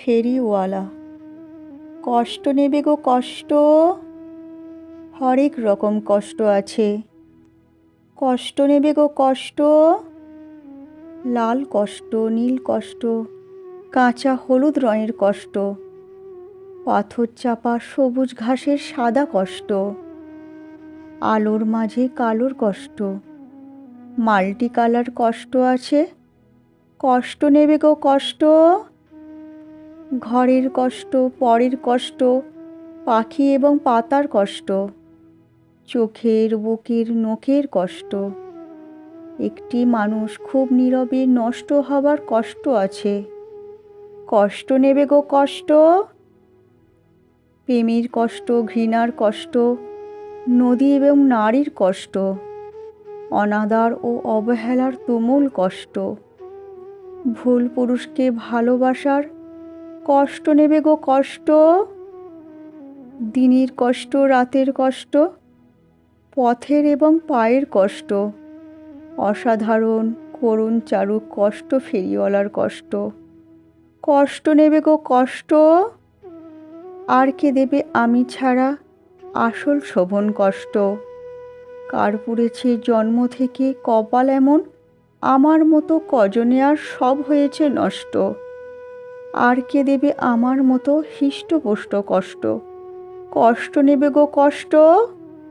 ফেরিওয়ালা। কষ্ট নেবে গো কষ্ট, হরেক রকম কষ্ট আছে। কষ্ট নেবে গো কষ্ট, লাল কষ্ট, নীল কষ্ট, কাঁচা হলুদ রঙের কষ্ট, পাথর চাপা সবুজ ঘাসের সাদা কষ্ট, আলোর মাঝে কালোর কষ্ট, মাল্টি কালার কষ্ট আছে। কষ্ট নেবে গো কষ্ট, ঘরের কষ্ট, পরের কষ্ট, পাখি এবং পাতার কষ্ট, চোখের বুকের নখের কষ্ট। একটি মানুষ খুব নীরবে নষ্ট হবার কষ্ট আছে। কষ্ট নেবে গো কষ্ট, প্রেমের কষ্ট, ঘৃণার কষ্ট, নদী এবং নারীর কষ্ট, অনাদার ও অবহেলার তুমুল কষ্ট, ভুল পুরুষকে ভালোবাসার কষ্ট নেবে গো কষ্ট, দিনের কষ্ট, রাতের কষ্ট, পথের এবং পায়ের কষ্ট, অসাধারণ করুণ চারু কষ্ট, ফেরিওয়ালার কষ্ট। কষ্ট নেবে গো কষ্ট, আর কে দেবে আমি ছাড়া আসল শোভন কষ্ট। কার পুড়েছে জন্ম থেকে কপাল এমন, আমার মতো কজনে আর সব হয়েছে নষ্ট। আর কে দেবে আমার মতো হৃষ্টপুষ্ট কষ্ট। কষ্ট নেবে গো কষ্ট।